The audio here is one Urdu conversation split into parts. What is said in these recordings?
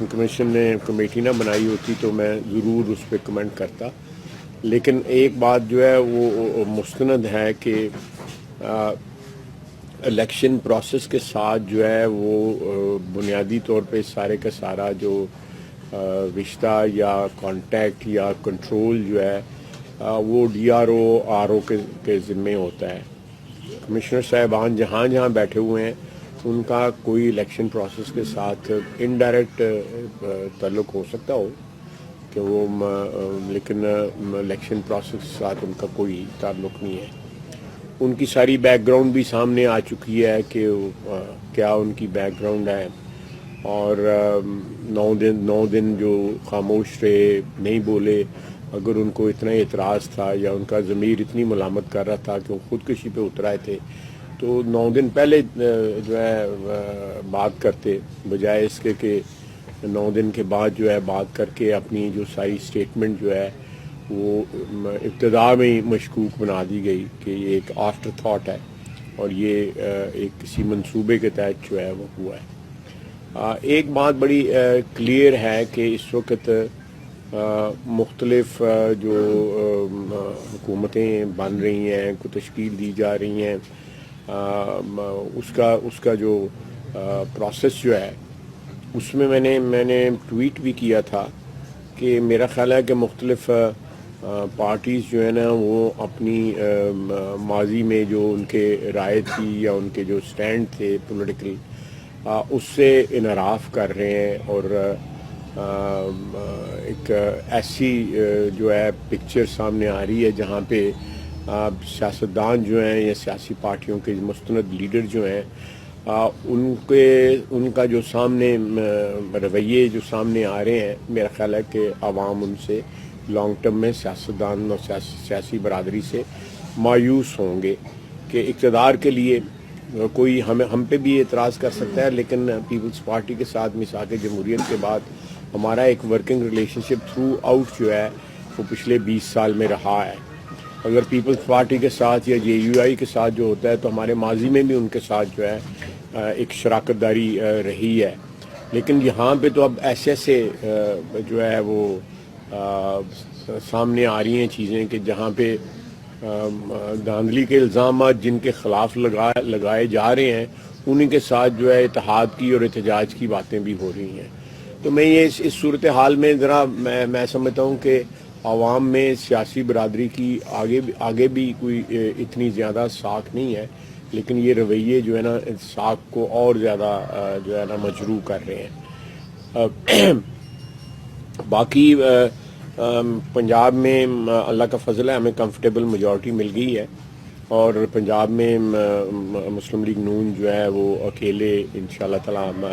الیکشن کمیشن نے کمیٹی نہ بنائی ہوتی تو میں ضرور اس پہ کمنٹ کرتا، لیکن ایک بات جو ہے وہ مستند ہے کہ الیکشن پروسیس کے ساتھ جو ہے وہ بنیادی طور پہ سارے کا سارا جو رشتہ یا کانٹیکٹ یا کنٹرول جو ہے وہ D R O R O کے ذمے ہوتا ہے۔ کمشنر صاحبان جہاں جہاں بیٹھے ہوئے ہیں ان کا کوئی الیکشن پروسیس کے ساتھ انڈائریکٹ تعلق ہو سکتا ہو کہ وہ لیکن الیکشن پروسیس کے ساتھ ان کا کوئی تعلق نہیں ہے۔ ان کی ساری بیک گراؤنڈ بھی سامنے آ چکی ہے کہ کیا ان کی بیک گراؤنڈ ہے، اور 9 دن جو خاموش رہے، نہیں بولے، اگر ان کو اتنا اعتراض تھا یا ان کا ضمیر اتنی ملامت کر رہا تھا کہ وہ خودکشی پہ اتر آئے تھے تو 9 دن پہلے جو ہے بات کرتے، بجائے اس کے کہ 9 دن کے بعد جو ہے بات کر کے اپنی جو ساری اسٹیٹمنٹ جو ہے وہ ابتدا میں مشکوک بنا دی گئی کہ یہ ایک آفٹر تھاٹ ہے اور یہ ایک کسی منصوبے کے تحت جو ہے وہ ہوا ہے۔ ایک بات بڑی کلیئر ہے کہ اس وقت مختلف جو حکومتیں بن رہی ہیں، کو تشکیل دی جا رہی ہیں، اس کا جو پروسیس جو ہے اس میں میں نے ٹویٹ بھی کیا تھا کہ میرا خیال ہے کہ مختلف پارٹیز جو ہے نا وہ اپنی ماضی میں جو ان کے رائے تھی یا ان کے جو سٹینڈ تھے پولیٹیکل، اس سے انحراف کر رہے ہیں، اور ایک ایسی جو ہے پکچر سامنے آ رہی ہے جہاں پہ سیاستدان جو ہیں یا سیاسی پارٹیوں کے مستند لیڈر جو ہیں ان کا جو سامنے رویے جو سامنے آ رہے ہیں، میرا خیال ہے کہ عوام ان سے لانگ ٹرم میں سیاستدان اور سیاسی برادری سے مایوس ہوں گے کہ اقتدار کے لیے کوئی ہم پہ بھی اعتراض کر سکتا ہے، لیکن پیپلز پارٹی کے ساتھ میثاق جمہوریت کے بعد ہمارا ایک ورکنگ ریلیشن شپ تھرو آؤٹ جو ہے وہ پچھلے 20 سال میں رہا ہے۔ اگر پیپلز پارٹی کے ساتھ یا جے یو آئی کے ساتھ جو ہوتا ہے تو ہمارے ماضی میں بھی ان کے ساتھ جو ہے ایک شراکت داری رہی ہے، لیکن یہاں پہ تو اب ایسے جو ہے وہ سامنے آ رہی ہیں چیزیں کہ جہاں پہ دھاندلی کے الزامات جن کے خلاف لگائے جا رہے ہیں انہیں کے ساتھ جو ہے اتحاد کی اور احتجاج کی باتیں بھی ہو رہی ہیں۔ تو میں یہ اس صورتحال میں ذرا میں سمجھتا ہوں کہ عوام میں سیاسی برادری کی آگے بھی کوئی اتنی زیادہ ساکھ نہیں ہے، لیکن یہ رویے جو ہے نا ساکھ کو اور زیادہ جو ہے نا مجروح کر رہے ہیں۔ باقی پنجاب میں اللہ کا فضل ہے، ہمیں کمفرٹیبل میجورٹی مل گئی ہے، اور پنجاب میں مسلم لیگ نون جو ہے وہ اکیلے انشاءاللہ تعالی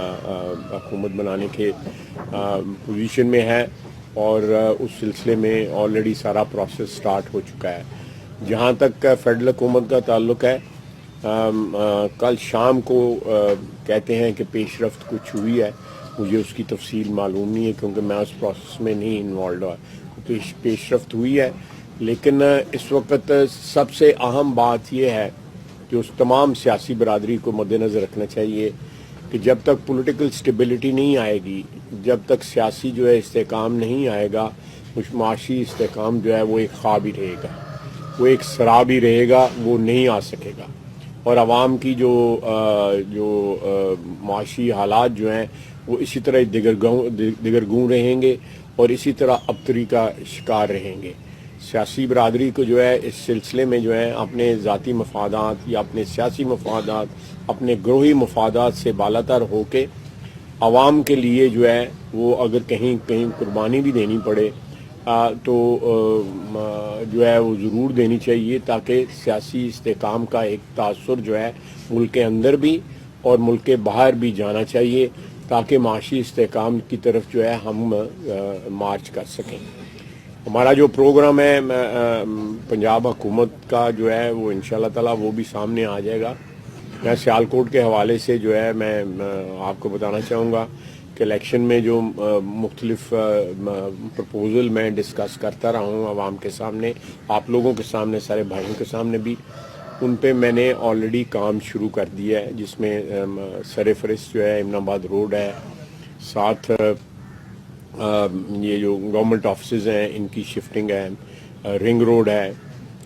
حکومت بنانے کے پوزیشن میں ہے، اور اس سلسلے میں آلریڈی سارا پروسیس سٹارٹ ہو چکا ہے۔ جہاں تک فیڈرل حکومت کا تعلق ہے، کل شام کو کہتے ہیں کہ پیش رفت کچھ ہوئی ہے، مجھے اس کی تفصیل معلوم نہیں ہے کیونکہ میں اس پروسیس میں نہیں انوالوڈ ہوا۔ پیش رفت ہوئی ہے، لیکن اس وقت سب سے اہم بات یہ ہے کہ اس تمام سیاسی برادری کو مد نظر رکھنا چاہیے کہ جب تک پولیٹیکل سٹیبلٹی نہیں آئے گی، جب تک سیاسی جو ہے استحکام نہیں آئے گا، معاشی استحکام جو ہے وہ ایک خواب ہی رہے گا، وہ ایک سراب ہی رہے گا، وہ نہیں آ سکے گا، اور عوام کی جو معاشی حالات جو ہیں وہ اسی طرح دگرگوں رہیں گے اور اسی طرح ابتری کا شکار رہیں گے۔ سیاسی برادری کو جو ہے اس سلسلے میں جو ہے اپنے ذاتی مفادات یا اپنے سیاسی مفادات، اپنے گروہی مفادات سے بالاتر ہو کے عوام کے لیے جو ہے وہ اگر کہیں قربانی بھی دینی پڑے تو جو ہے وہ ضرور دینی چاہیے، تاکہ سیاسی استحکام کا ایک تاثر جو ہے ملک کے اندر بھی اور ملک کے باہر بھی جانا چاہیے، تاکہ معاشی استحکام کی طرف جو ہے ہم مارچ کر سکیں۔ ہمارا جو پروگرام ہے پنجاب حکومت کا جو ہے وہ انشاءاللہ تعالی وہ بھی سامنے آ جائے گا۔ میں سیالکوٹ کے حوالے سے جو ہے میں آپ کو بتانا چاہوں گا کہ الیکشن میں جو مختلف پرپوزل میں ڈسکس کرتا رہا ہوں عوام کے سامنے، آپ لوگوں کے سامنے، سارے بھائیوں کے سامنے بھی، ان پہ میں نے آلریڈی کام شروع کر دیا ہے، جس میں سر فہرست جو ہے امن آباد روڈ ہے، ساتھ یہ جو گورنمنٹ آفسز ہیں ان کی شفٹنگ ہے، رنگ روڈ ہے،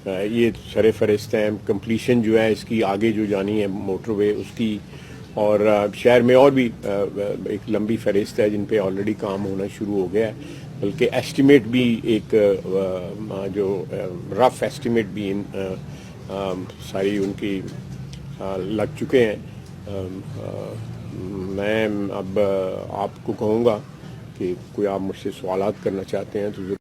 یہ سر فہرست ہیں. کمپلیشن جو ہے اس کی آگے جو جانی ہے موٹر وے اس کی، اور شہر میں اور بھی ایک لمبی فہرست ہے جن پہ آلریڈی کام ہونا شروع ہو گیا ہے، بلکہ ایسٹیمیٹ بھی ایک جو رف ایسٹیمیٹ بھی ساری ان کی لگ چکے ہیں. میں اب آپ کو کہوں گا کہ کوئی آپ مجھ سے سوالات کرنا چاہتے ہیں تو ضرور.